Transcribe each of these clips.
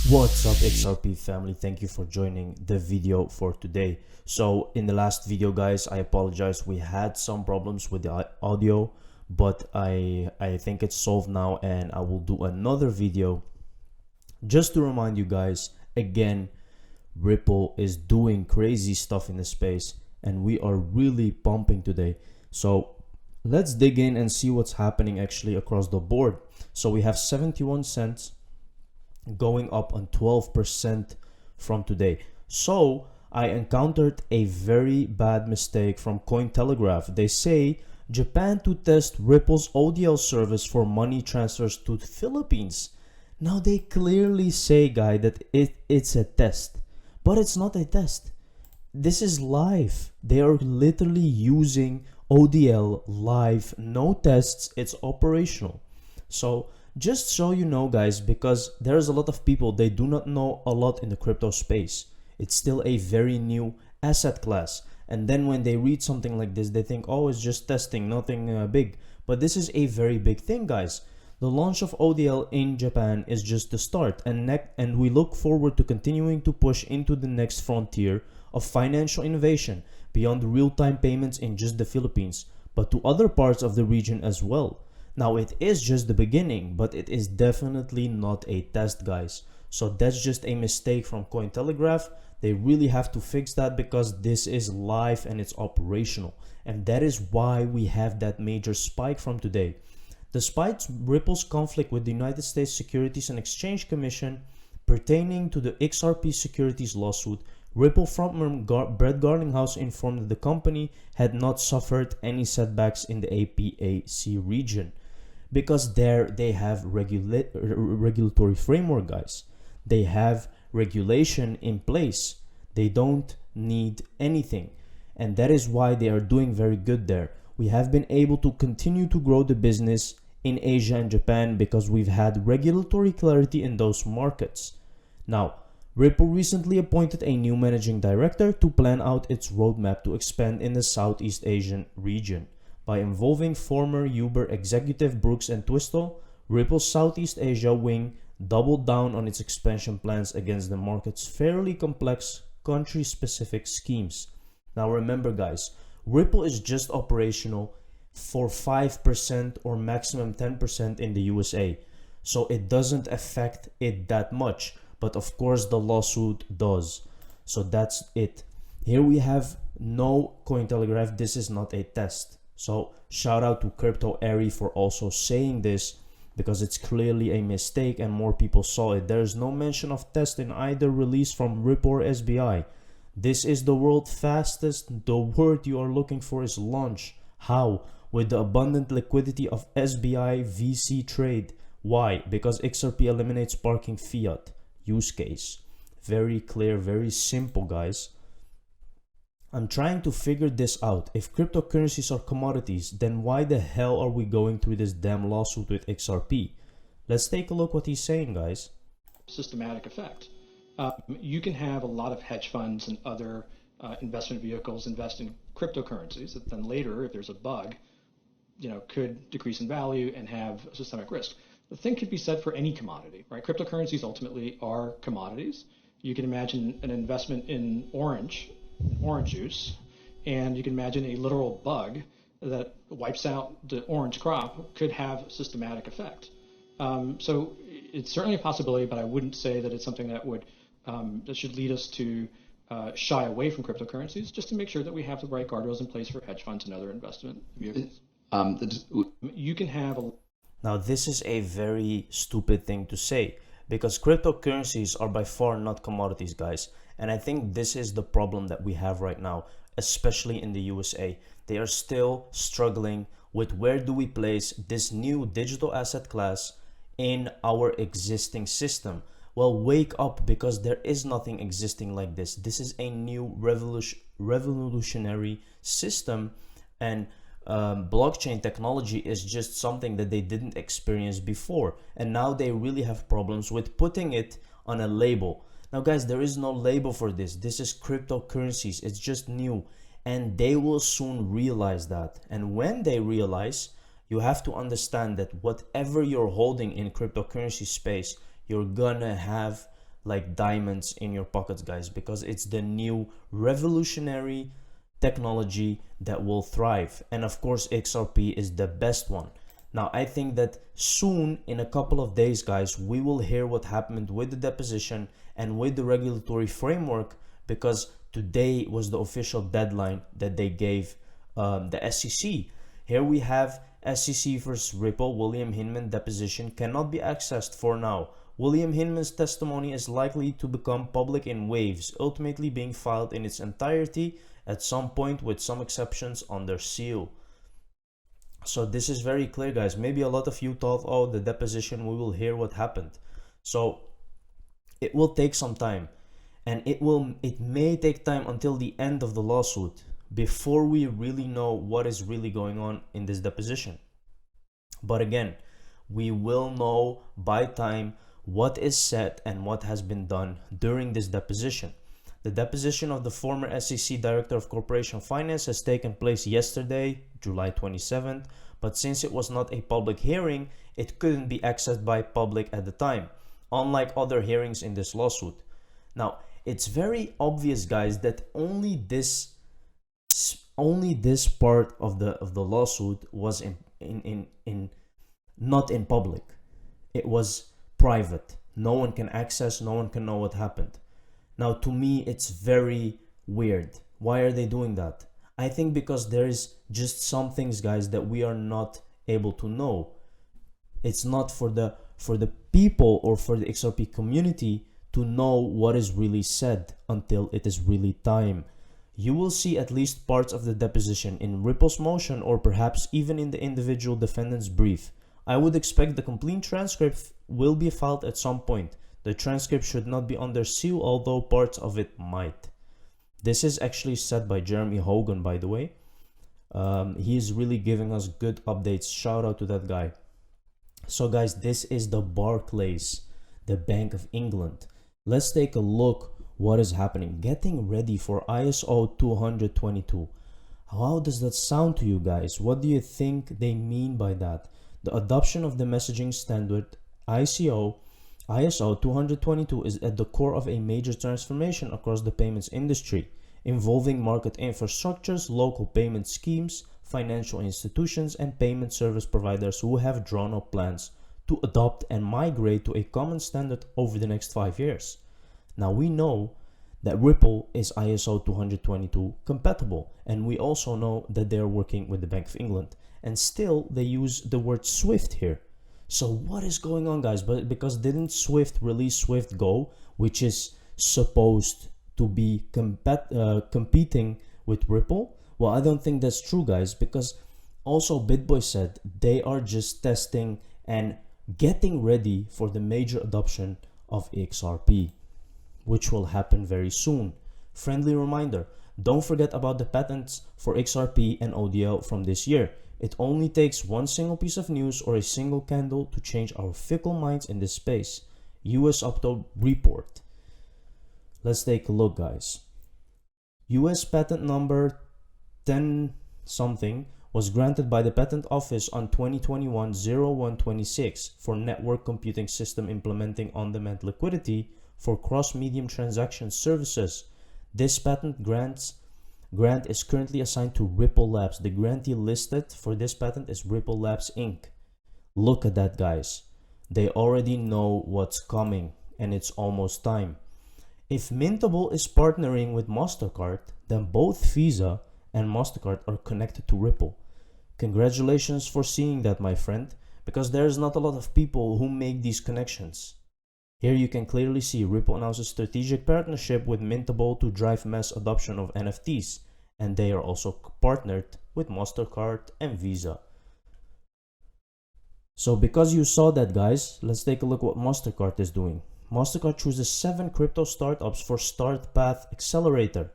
What's up, XRP family? Thank you for joining the video for today. So in the last video, guys, I apologize, we had some problems with the audio, but I think it's solved now, and I will do another video just to remind you guys again. Ripple is doing crazy stuff in the space and we are really pumping today. So let's dig in and see what's happening actually across the board. So we have 71 cents going up on 12% from today. So I encountered a very bad mistake from Cointelegraph. They say Japan to test Ripple's ODL service for money transfers to the Philippines. Now they clearly say, guy, that it's a test, but it's not a test. This is live. They are literally using ODL live, no tests, it's operational. So just so you know, guys, because there's a lot of people, they do not know a lot in the crypto space. It's still a very new asset class. And then when they read something like this, they think, oh, it's just testing, nothing big. But this is a very big thing, guys. The launch of ODL in Japan is just the start, and we look forward to continuing to push into the next frontier of financial innovation beyond real-time payments in just the Philippines, but to other parts of the region as well. Now, it is just the beginning, but it is definitely not a test, guys. So that's just a mistake from Cointelegraph. They really have to fix that because this is live and it's operational. And that is why we have that major spike from today. Despite Ripple's conflict with the United States Securities and Exchange Commission pertaining to the XRP securities lawsuit, Ripple frontman Brett Garlinghouse informed that the company had not suffered any setbacks in the APAC region because there they have regulatory framework, guys. They have regulation in place. They don't need anything, and that is why they are doing very good there. We have been able to continue to grow the business in Asia and Japan because we've had regulatory clarity in those markets. Now, Ripple recently appointed a new managing director to plan out its roadmap to expand in the Southeast Asian region. By involving former Uber executive Brooks and Twistle, Ripple's Southeast Asia wing doubled down on its expansion plans against the market's fairly complex country-specific schemes. Now remember, guys, Ripple is just operational for 5% or maximum 10% in the USA. So it doesn't affect it that much. But of course the lawsuit does. So that's it. Here we have no Cointelegraph. This is not a test. So shout out to Crypto Airy for also saying this, because it's clearly a mistake and more people saw it. There is no mention of test in either release from Ripple or SBI. This is the world fastest. The word you are looking for is launch. How? With the abundant liquidity of SBI VC trade. Why? Because XRP eliminates parking fiat. Use case. Very clear, very simple, guys. I'm trying to figure this out. If cryptocurrencies are commodities, then why the hell are we going through this damn lawsuit with XRP? Let's take a look what he's saying, guys. Systematic effect. You can have a lot of hedge funds and other investment vehicles invest in cryptocurrencies that then later, if there's a bug, could decrease in value and have systemic risk. The thing could be said for any commodity, right? Cryptocurrencies ultimately are commodities. You can imagine an investment in orange juice, and you can imagine a literal bug that wipes out the orange crop could have systematic effect. So it's certainly a possibility, but I wouldn't say that it's something that would that should lead us to shy away from cryptocurrencies, just to make sure that we have the right guardrails in place for hedge funds and other investment vehicles. You can have a Now, this is a very stupid thing to say because cryptocurrencies are by far not commodities, guys. And I think this is the problem that we have right now, especially in the USA. They are still struggling with where do we place this new digital asset class in our existing system. Well, wake up, because there is nothing existing like this. This is a new revolutionary system, and blockchain technology is just something that they didn't experience before, and now they really have problems with putting it on a label. Now, guys, there is no label for this. This is cryptocurrencies. It's just new, and they will soon realize that. And when they realize, you have to understand that whatever you're holding in cryptocurrency space, you're gonna have like diamonds in your pockets, guys, because it's the new revolutionary technology that will thrive. And of course, XRP is the best one. Now, I think that soon, in a couple of days, guys, we will hear what happened with the deposition and with the regulatory framework, because today was the official deadline that they gave the SEC. Here we have SEC versus Ripple. William Hinman deposition cannot be accessed for now. William Hinman's testimony is likely to become public in waves, ultimately being filed in its entirety at some point, with some exceptions under seal. So this is very clear, guys. Maybe a lot of you thought, oh, the deposition, we will hear what happened. So it will take some time, and it may take time until the end of the lawsuit before we really know what is really going on in this deposition. But again, we will know by time what is said and what has been done during this deposition. The deposition of the former SEC Director of Corporation Finance has taken place yesterday, July 27th, but since it was not a public hearing, it couldn't be accessed by public at the time, unlike other hearings in this lawsuit. Now, it's very obvious, guys, that only this part of the lawsuit was not in public. It was private. No one can access, no one can know what happened. Now, to me, it's very weird. Why are they doing that? I think because there is just some things, guys, that we are not able to know. It's not for the people or for the XRP community to know what is really said until it is really time. You will see at least parts of the deposition in Ripple's motion, or perhaps even in the individual defendant's brief. I would expect the complete transcript will be filed at some point. The transcript should not be under seal, although parts of it might. This is actually said by Jeremy Hogan, by the way. He is really giving us good updates. Shout out to that guy. So guys, this is the Barclays, the Bank of England. Let's take a look what is happening. Getting ready for ISO 222. How does that sound to you guys? What do you think they mean by that? The adoption of the messaging standard ISO 222 is at the core of a major transformation across the payments industry, involving market infrastructures, local payment schemes, financial institutions, and payment service providers who have drawn up plans to adopt and migrate to a common standard over the next 5 years. Now, we know that Ripple is ISO 222 compatible, and we also know that they're working with the Bank of England, and still they use the word Swift here. So what is going on, guys? But because didn't Swift release Swift Go, which is supposed to be competing with Ripple? Well, I don't think that's true, guys, because also BitBoy said they are just testing and getting ready for the major adoption of XRP, which will happen very soon. Friendly reminder, don't forget about the patents for XRP and ODL from this year. It only takes one single piece of news or a single candle to change our fickle minds in this space. US Opto report. Let's take a look, guys. US patent number 10 something was granted by the Patent Office on 2021-0126 for network computing system implementing on-demand liquidity for cross-medium transaction services. This patent grant is currently assigned to Ripple Labs. The grantee listed for this patent is Ripple Labs Inc. Look at that, guys. They already know what's coming, and it's almost time. If Mintable is partnering with MasterCard, then both Visa and MasterCard are connected to Ripple. Congratulations for seeing that, my friend, because there's not a lot of people who make these connections. Here you can clearly see Ripple announces strategic partnership with Mintable to drive mass adoption of NFTs, and they are also partnered with MasterCard and Visa. So because you saw that, guys, let's take a look what MasterCard is doing. MasterCard chooses 7 crypto startups for Start Path Accelerator.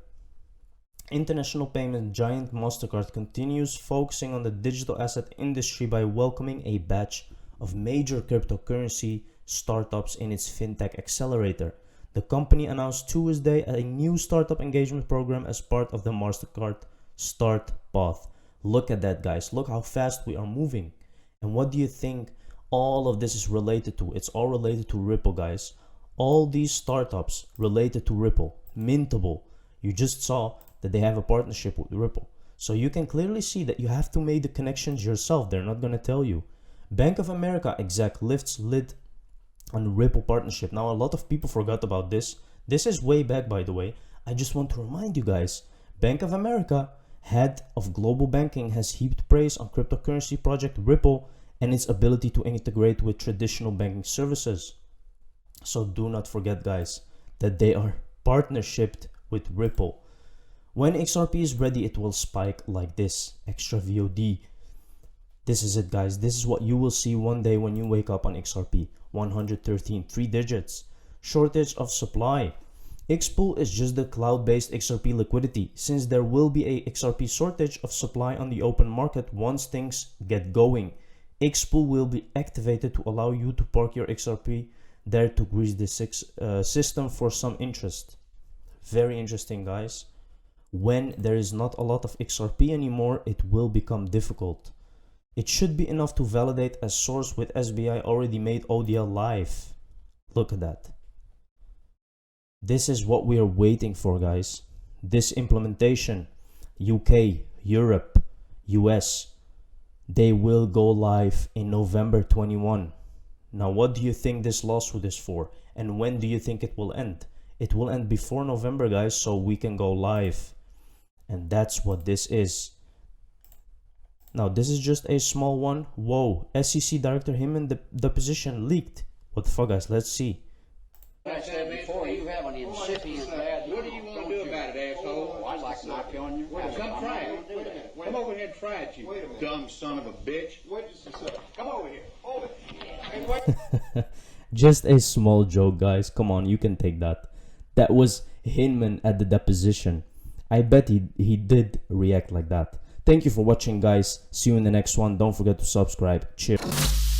International payment giant MasterCard continues focusing on the digital asset industry by welcoming a batch of major cryptocurrency startups in its fintech accelerator. The company announced Tuesday a new startup engagement program as part of the MasterCard Start Path. Look at that, guys. Look how fast we are moving. And what do you think all of this is related to? It's all related to Ripple, guys. All these startups related to Ripple, Mintable, you just saw that they have a partnership with Ripple. So you can clearly see that you have to make the connections yourself. They're not going to tell you. Bank of America exec lifts lid on Ripple partnership. Now, a lot of people forgot about this. This is way back, by the way. I just want to remind you guys, Bank of America, head of global banking, has heaped praise on cryptocurrency project Ripple and its ability to integrate with traditional banking services. So do not forget, guys, that they are partnershiped with Ripple. When XRP is ready, it will spike like this. Extra VOD. This is it, guys. This is what you will see one day when you wake up on XRP. 113, 3 digits. Shortage of supply. Xpool is just the cloud-based XRP liquidity, since there will be a XRP shortage of supply on the open market once things get going. Xpool will be activated to allow you to park your XRP there to grease the system for some interest. Very interesting, guys. When there is not a lot of XRP anymore, it will become difficult. It should be enough to validate as source with SBI already made ODL live. Look at that. This is what we are waiting for, guys. This implementation, UK, Europe, US, they will go live in November 21. Now, what do you think this lawsuit is for? And when do you think it will end? It will end before November, guys, so we can go live. And that's what this is. Now, this is just a small one. Whoa, SEC director, him in the position leaked. What the fuck, guys? Let's see. I said before, you have an incipient bad. What do you want to do about it, asshole? Oh, I'd like to knock you on your head. Come try it. Come over here and try it, you dumb son of a bitch. Wait just a second. Come over here. Hold it. Hey, wait. Just a small joke, guys. Come on, you can take that. That was Hinman at the deposition. I bet he did react like that. Thank you for watching, guys. See you in the next one. Don't forget to subscribe. Cheers.